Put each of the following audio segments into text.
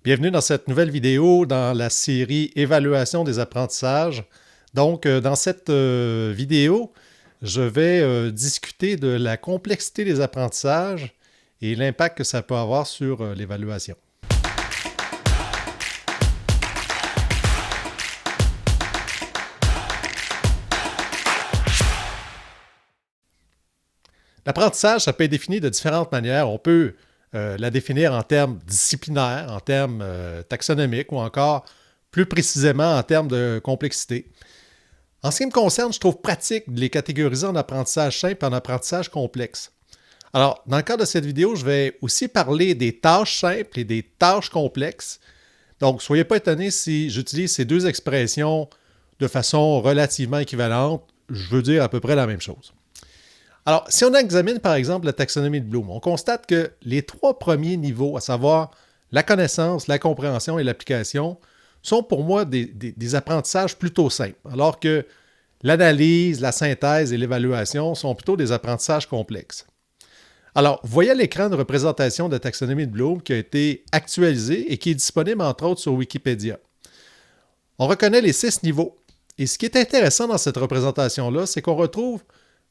Bienvenue dans cette nouvelle vidéo dans la série Évaluation des apprentissages. Donc, dans cette vidéo, je vais discuter de la complexité des apprentissages et l'impact que ça peut avoir sur l'évaluation. L'apprentissage, ça peut être défini de différentes manières. On peut la définir en termes disciplinaires, en termes taxonomiques ou encore plus précisément en termes de complexité. En ce qui me concerne, je trouve pratique de les catégoriser en apprentissage simple et en apprentissage complexe. Alors, dans le cadre de cette vidéo, je vais aussi parler des tâches simples et des tâches complexes. Donc, soyez pas étonnés si j'utilise ces deux expressions de façon relativement équivalente. Je veux dire à peu près la même chose. Alors, si on examine par exemple la taxonomie de Bloom, on constate que les trois premiers niveaux, à savoir la connaissance, la compréhension et l'application, sont pour moi des apprentissages plutôt simples, alors que l'analyse, la synthèse et l'évaluation sont plutôt des apprentissages complexes. Alors, vous voyez à l'écran une représentation de la taxonomie de Bloom qui a été actualisée et qui est disponible entre autres sur Wikipédia. On reconnaît les 6 niveaux. Et ce qui est intéressant dans cette représentation-là, c'est qu'on retrouve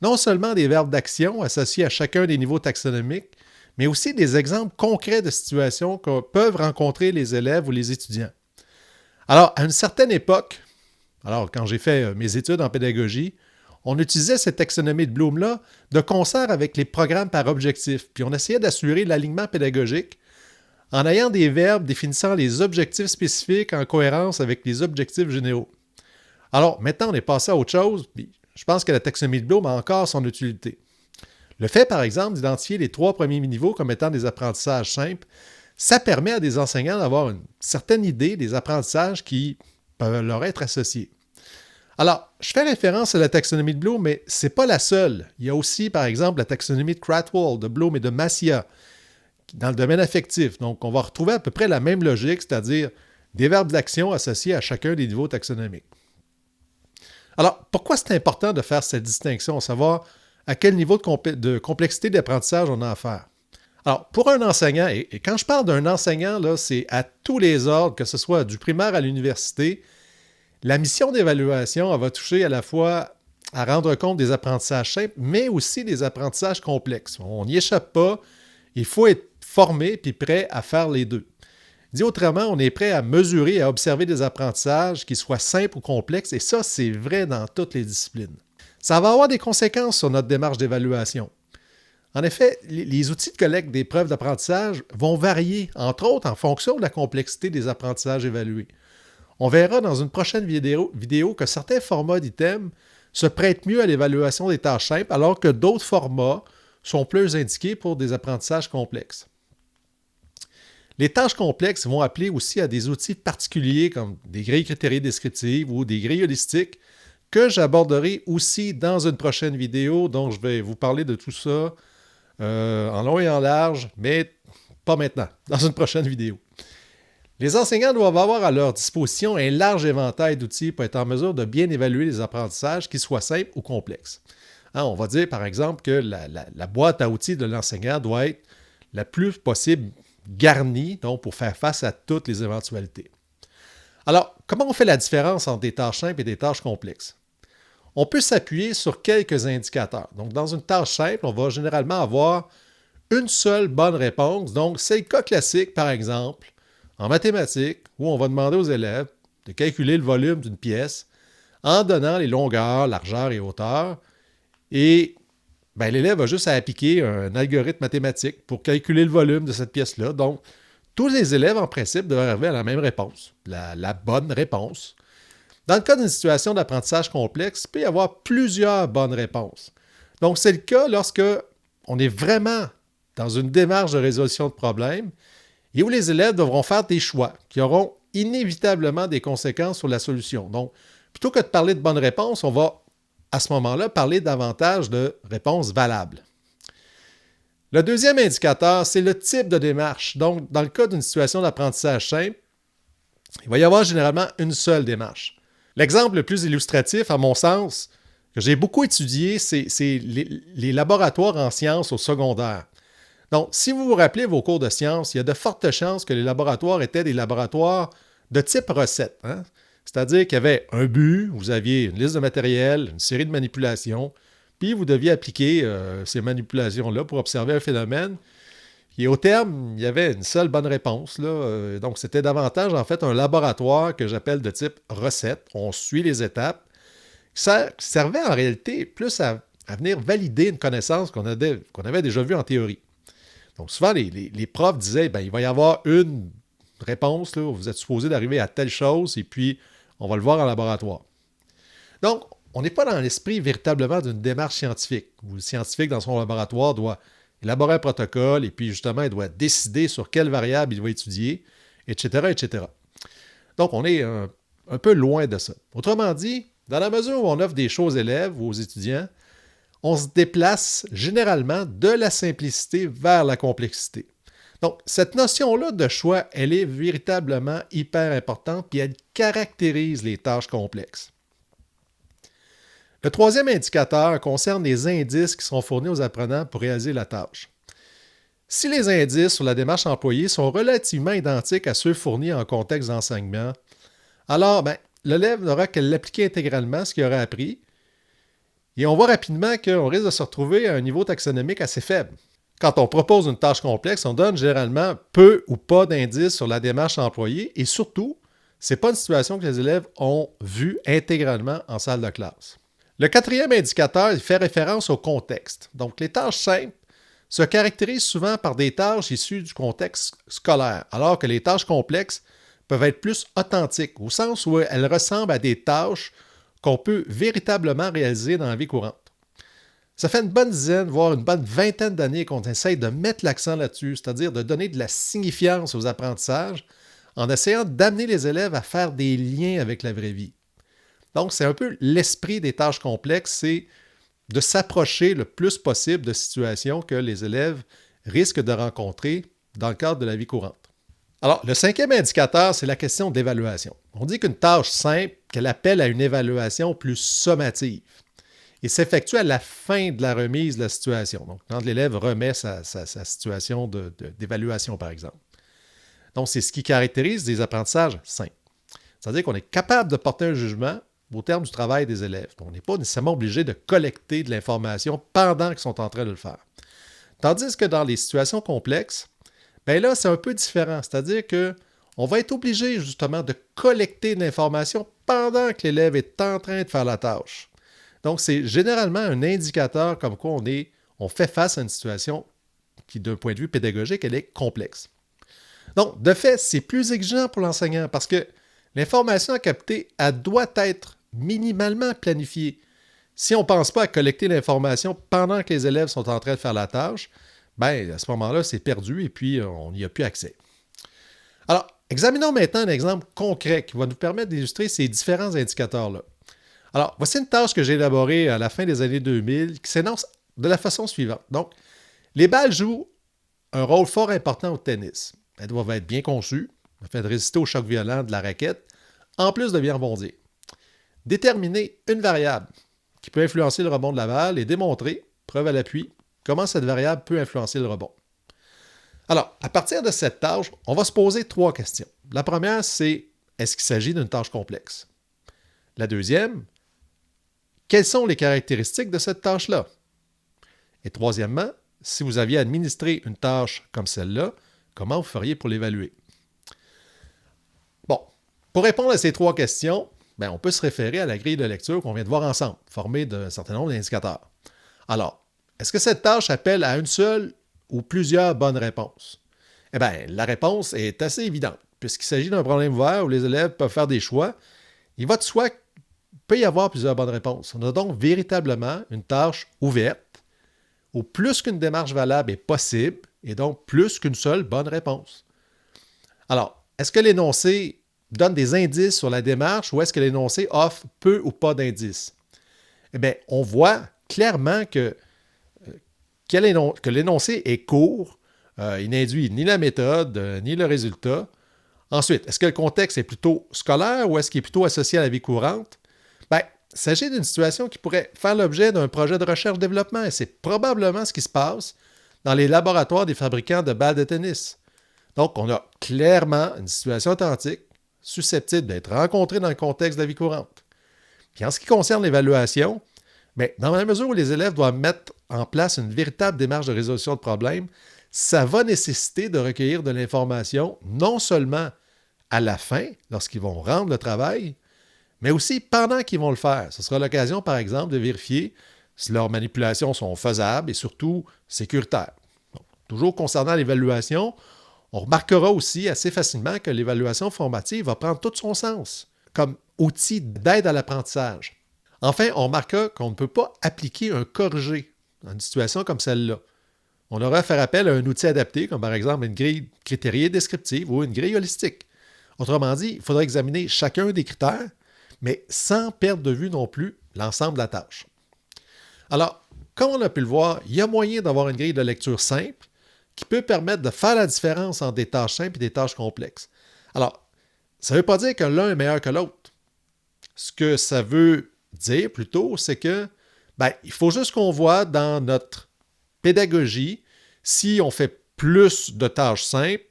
non seulement des verbes d'action associés à chacun des niveaux taxonomiques, mais aussi des exemples concrets de situations que peuvent rencontrer les élèves ou les étudiants. Alors, à une certaine époque, quand j'ai fait mes études en pédagogie, on utilisait cette taxonomie de Bloom-là de concert avec les programmes par objectifs, puis on essayait d'assurer l'alignement pédagogique en ayant des verbes définissant les objectifs spécifiques en cohérence avec les objectifs généraux. Alors, maintenant, on est passé à autre chose, puis je pense que la taxonomie de Bloom a encore son utilité. Le fait, par exemple, d'identifier les 3 premiers niveaux comme étant des apprentissages simples, ça permet à des enseignants d'avoir une certaine idée des apprentissages qui peuvent leur être associés. Alors, je fais référence à la taxonomie de Bloom, mais ce n'est pas la seule. Il y a aussi, par exemple, la taxonomie de Krathwohl, de Bloom et de Massia, dans le domaine affectif. Donc, on va retrouver à peu près la même logique, c'est-à-dire des verbes d'action associés à chacun des niveaux taxonomiques. Alors, pourquoi c'est important de faire cette distinction, savoir à quel niveau de complexité d'apprentissage on a affaire? Alors, pour un enseignant, et quand je parle d'un enseignant, là, c'est à tous les ordres, que ce soit du primaire à l'université, la mission d'évaluation, elle va toucher à la fois à rendre compte des apprentissages simples, mais aussi des apprentissages complexes. On n'y échappe pas, il faut être formé puis prêt à faire les deux. Dit autrement, on est prêt à mesurer et à observer des apprentissages qui soient simples ou complexes, et ça, c'est vrai dans toutes les disciplines. Ça va avoir des conséquences sur notre démarche d'évaluation. En effet, les outils de collecte des preuves d'apprentissage vont varier, entre autres en fonction de la complexité des apprentissages évalués. On verra dans une prochaine vidéo que certains formats d'items se prêtent mieux à l'évaluation des tâches simples, alors que d'autres formats sont plus indiqués pour des apprentissages complexes. Les tâches complexes vont appeler aussi à des outils particuliers comme des grilles critériées descriptives ou des grilles holistiques que j'aborderai aussi dans une prochaine vidéo. Donc, je vais vous parler de tout ça en long et en large, mais pas maintenant, dans une prochaine vidéo. Les enseignants doivent avoir à leur disposition un large éventail d'outils pour être en mesure de bien évaluer les apprentissages, qu'ils soient simples ou complexes. On va dire par exemple que la boîte à outils de l'enseignant doit être la plus possible garnie, donc pour faire face à toutes les éventualités. Alors, comment on fait la différence entre des tâches simples et des tâches complexes? On peut s'appuyer sur quelques indicateurs. Donc, dans une tâche simple, on va généralement avoir une seule bonne réponse. Donc, c'est le cas classique, par exemple, en mathématiques, où on va demander aux élèves de calculer le volume d'une pièce en donnant les longueurs, largeurs et hauteurs. Et l'élève va juste à appliquer un algorithme mathématique pour calculer le volume de cette pièce-là. Donc, tous les élèves, en principe, devraient arriver à la même réponse, la bonne réponse. Dans le cas d'une situation d'apprentissage complexe, il peut y avoir plusieurs bonnes réponses. Donc, c'est le cas lorsque on est vraiment dans une démarche de résolution de problèmes et où les élèves devront faire des choix qui auront inévitablement des conséquences sur la solution. Donc, plutôt que de parler de bonnes réponses, on va à ce moment-là parler davantage de réponses valables. Le deuxième indicateur, c'est le type de démarche. Donc, dans le cas d'une situation d'apprentissage simple, il va y avoir généralement une seule démarche. L'exemple le plus illustratif, à mon sens, que j'ai beaucoup étudié, c'est les laboratoires en sciences au secondaire. Donc, si vous vous rappelez vos cours de sciences, il y a de fortes chances que les laboratoires étaient des laboratoires de type recette. Hein? C'est-à-dire qu'il y avait un but, vous aviez une liste de matériel, une série de manipulations, puis vous deviez appliquer ces manipulations-là pour observer un phénomène. Et au terme, il y avait une seule bonne réponse. Là. Donc, c'était davantage, en fait, un laboratoire que j'appelle de type recette. On suit les étapes. Ça servait en réalité plus à venir valider une connaissance qu'on avait déjà vue en théorie. Donc, souvent, les profs disaient, ben, il va y avoir une réponse, là, vous êtes supposé d'arriver à telle chose, et puis on va le voir en laboratoire. Donc, on n'est pas dans l'esprit véritablement d'une démarche scientifique, où le scientifique, dans son laboratoire, doit élaborer un protocole, et puis justement, il doit décider sur quelle variable il va étudier, etc., etc. Donc, on est un peu loin de ça. Autrement dit, dans la mesure où on offre des choses aux élèves ou aux étudiants, on se déplace généralement de la simplicité vers la complexité. Donc, cette notion-là de choix, elle est véritablement hyper importante, puis elle caractérise les tâches complexes. Le troisième indicateur concerne les indices qui sont fournis aux apprenants pour réaliser la tâche. Si les indices sur la démarche employée sont relativement identiques à ceux fournis en contexte d'enseignement, alors l'élève n'aura qu'à l'appliquer intégralement, ce qu'il aura appris, et on voit rapidement qu'on risque de se retrouver à un niveau taxonomique assez faible. Quand on propose une tâche complexe, on donne généralement peu ou pas d'indices sur la démarche employée et surtout, ce n'est pas une situation que les élèves ont vue intégralement en salle de classe. Le quatrième indicateur, il fait référence au contexte. Donc, les tâches simples se caractérisent souvent par des tâches issues du contexte scolaire, alors que les tâches complexes peuvent être plus authentiques, au sens où elles ressemblent à des tâches qu'on peut véritablement réaliser dans la vie courante. Ça fait une bonne dizaine, voire une bonne vingtaine d'années qu'on essaye de mettre l'accent là-dessus, c'est-à-dire de donner de la signifiance aux apprentissages en essayant d'amener les élèves à faire des liens avec la vraie vie. Donc, c'est un peu l'esprit des tâches complexes, c'est de s'approcher le plus possible de situations que les élèves risquent de rencontrer dans le cadre de la vie courante. Alors, le cinquième indicateur, c'est la question d'évaluation. On dit qu'une tâche simple, qu'elle appelle à une évaluation plus sommative et s'effectue à la fin de la remise de la situation. Donc, quand l'élève remet sa situation d'évaluation, par exemple. Donc, c'est ce qui caractérise des apprentissages simples. C'est-à-dire qu'on est capable de porter un jugement au terme du travail des élèves. Donc, on n'est pas nécessairement obligé de collecter de l'information pendant qu'ils sont en train de le faire. Tandis que dans les situations complexes, bien là, c'est un peu différent. C'est-à-dire qu'on va être obligé justement de collecter de l'information pendant que l'élève est en train de faire la tâche. Donc, c'est généralement un indicateur comme quoi on fait face à une situation qui, d'un point de vue pédagogique, elle est complexe. Donc, de fait, c'est plus exigeant pour l'enseignant parce que l'information à capter, elle doit être minimalement planifiée. Si on ne pense pas à collecter l'information pendant que les élèves sont en train de faire la tâche, bien, à ce moment-là, c'est perdu et puis on n'y a plus accès. Alors, examinons maintenant un exemple concret qui va nous permettre d'illustrer ces différents indicateurs-là. Alors, voici une tâche que j'ai élaborée à la fin des années 2000 qui s'énonce de la façon suivante. Donc, les balles jouent un rôle fort important au tennis. Elles doivent être bien conçues, afin de résister au choc violent de la raquette, en plus de bien rebondir. Déterminer une variable qui peut influencer le rebond de la balle et démontrer, preuve à l'appui, comment cette variable peut influencer le rebond. Alors, à partir de cette tâche, on va se poser 3 questions. La première, c'est est-ce qu'il s'agit d'une tâche complexe? La deuxième, quelles sont les caractéristiques de cette tâche-là? Et troisièmement, si vous aviez administré une tâche comme celle-là, comment vous feriez pour l'évaluer? Bon, pour répondre à ces 3 questions, on peut se référer à la grille de lecture qu'on vient de voir ensemble, formée d'un certain nombre d'indicateurs. Alors, est-ce que cette tâche appelle à une seule ou plusieurs bonnes réponses? Eh bien, la réponse est assez évidente. Puisqu'il s'agit d'un problème ouvert où les élèves peuvent faire des choix, il va de soi qu'il peut y avoir plusieurs bonnes réponses. On a donc véritablement une tâche ouverte où plus qu'une démarche valable est possible et donc plus qu'une seule bonne réponse. Alors, est-ce que l'énoncé donne des indices sur la démarche ou est-ce que l'énoncé offre peu ou pas d'indices? Eh bien, on voit clairement que l'énoncé est court, il n'induit ni la méthode, ni le résultat. Ensuite, est-ce que le contexte est plutôt scolaire ou est-ce qu'il est plutôt associé à la vie courante? Bien, il s'agit d'une situation qui pourrait faire l'objet d'un projet de recherche-développement et c'est probablement ce qui se passe dans les laboratoires des fabricants de balles de tennis. Donc, on a clairement une situation authentique susceptible d'être rencontrée dans le contexte de la vie courante. Puis en ce qui concerne l'évaluation, bien, dans la mesure où les élèves doivent mettre en place une véritable démarche de résolution de problèmes, ça va nécessiter de recueillir de l'information non seulement à la fin, lorsqu'ils vont rendre le travail, mais aussi pendant qu'ils vont le faire. Ce sera l'occasion, par exemple, de vérifier si leurs manipulations sont faisables et surtout sécuritaires. Donc, toujours concernant l'évaluation, on remarquera aussi assez facilement que l'évaluation formative va prendre tout son sens comme outil d'aide à l'apprentissage. Enfin, on remarquera qu'on ne peut pas appliquer un corrigé dans une situation comme celle-là. On aura à faire appel à un outil adapté, comme par exemple une grille critériée descriptive ou une grille holistique. Autrement dit, il faudra examiner chacun des critères, mais sans perdre de vue non plus l'ensemble de la tâche. Alors, comme on a pu le voir, il y a moyen d'avoir une grille de lecture simple qui peut permettre de faire la différence entre des tâches simples et des tâches complexes. Alors, ça ne veut pas dire que l'un est meilleur que l'autre. Ce que ça veut dire plutôt, c'est que il faut juste qu'on voit dans notre pédagogie, si on fait plus de tâches simples,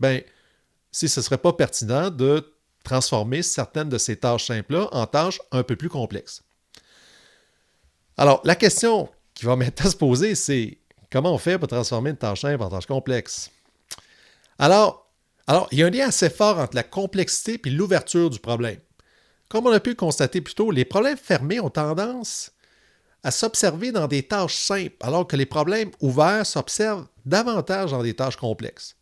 si ce ne serait pas pertinent de transformer certaines de ces tâches simples-là en tâches un peu plus complexes. Alors, la question qui va maintenant se poser, c'est comment on fait pour transformer une tâche simple en tâche complexe? Alors, il y a un lien assez fort entre la complexité et l'ouverture du problème. Comme on a pu le constater plus tôt, les problèmes fermés ont tendance à s'observer dans des tâches simples, alors que les problèmes ouverts s'observent davantage dans des tâches complexes.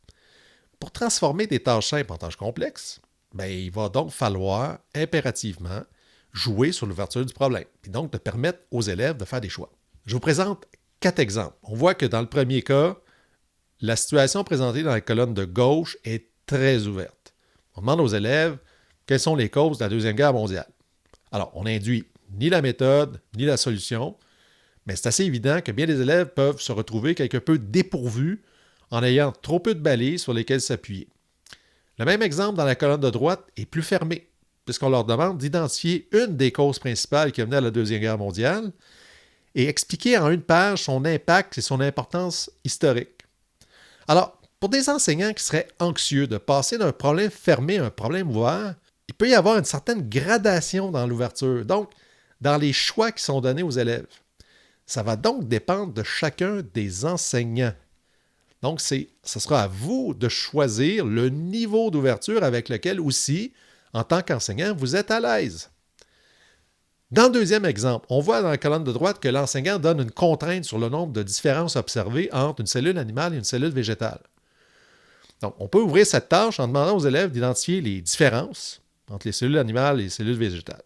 Pour transformer des tâches simples en tâches complexes, il va donc falloir impérativement jouer sur l'ouverture du problème, et donc de permettre aux élèves de faire des choix. Je vous présente 4 exemples. On voit que dans le premier cas, la situation présentée dans la colonne de gauche est très ouverte. On demande aux élèves quelles sont les causes de la Deuxième Guerre mondiale. Alors, on n'induit ni la méthode, ni la solution, mais c'est assez évident que bien des élèves peuvent se retrouver quelque peu dépourvus en ayant trop peu de balises sur lesquelles s'appuyer. Le même exemple dans la colonne de droite est plus fermé, puisqu'on leur demande d'identifier une des causes principales qui a mené à la Deuxième Guerre mondiale et expliquer en une page son impact et son importance historique. Alors, pour des enseignants qui seraient anxieux de passer d'un problème fermé à un problème ouvert, il peut y avoir une certaine gradation dans l'ouverture, donc dans les choix qui sont donnés aux élèves. Ça va donc dépendre de chacun des enseignants. Donc, ce sera à vous de choisir le niveau d'ouverture avec lequel aussi, en tant qu'enseignant, vous êtes à l'aise. Dans le deuxième exemple, on voit dans la colonne de droite que l'enseignant donne une contrainte sur le nombre de différences observées entre une cellule animale et une cellule végétale. Donc, on peut ouvrir cette tâche en demandant aux élèves d'identifier les différences entre les cellules animales et les cellules végétales.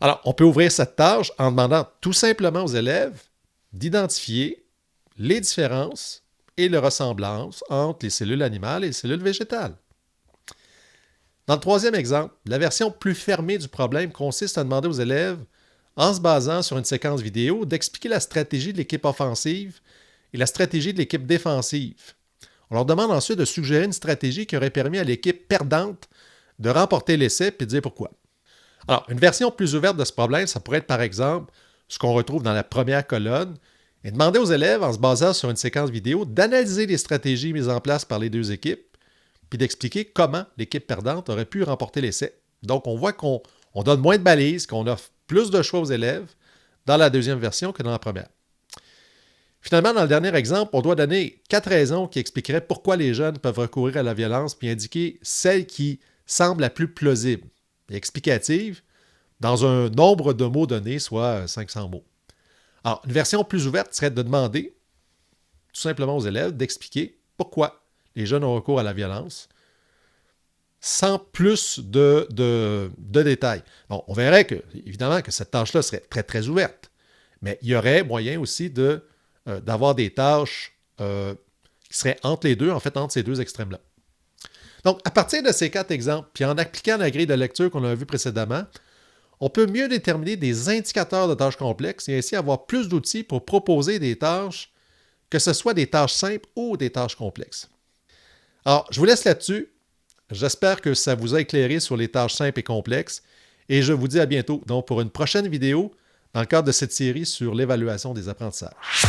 Alors, on peut ouvrir cette tâche en demandant tout simplement aux élèves d'identifier les différences et les ressemblances entre les cellules animales et les cellules végétales. Dans le troisième exemple, la version plus fermée du problème consiste à demander aux élèves, en se basant sur une séquence vidéo, d'expliquer la stratégie de l'équipe offensive et la stratégie de l'équipe défensive. On leur demande ensuite de suggérer une stratégie qui aurait permis à l'équipe perdante de remporter l'essai et de dire pourquoi. Alors, une version plus ouverte de ce problème, ça pourrait être par exemple ce qu'on retrouve dans la première colonne et demander aux élèves, en se basant sur une séquence vidéo, d'analyser les stratégies mises en place par les deux équipes puis d'expliquer comment l'équipe perdante aurait pu remporter l'essai. Donc, on voit qu'on donne moins de balises, qu'on offre plus de choix aux élèves dans la deuxième version que dans la première. Finalement, dans le dernier exemple, on doit donner 4 raisons qui expliqueraient pourquoi les jeunes peuvent recourir à la violence, puis indiquer celle qui semble la plus plausible et explicative dans un nombre de mots donné, soit 500 mots. Alors, une version plus ouverte serait de demander tout simplement aux élèves d'expliquer pourquoi les jeunes ont recours à la violence sans plus de détails. Bon, on verrait évidemment que cette tâche-là serait très, très ouverte, mais il y aurait moyen aussi d'avoir des tâches qui seraient entre les deux, en fait, entre ces deux extrêmes-là. Donc, à partir de ces 4 exemples, puis en appliquant la grille de lecture qu'on a vue précédemment, on peut mieux déterminer des indicateurs de tâches complexes et ainsi avoir plus d'outils pour proposer des tâches, que ce soit des tâches simples ou des tâches complexes. Alors, je vous laisse là-dessus. J'espère que ça vous a éclairé sur les tâches simples et complexes et je vous dis à bientôt donc pour une prochaine vidéo dans le cadre de cette série sur l'évaluation des apprentissages.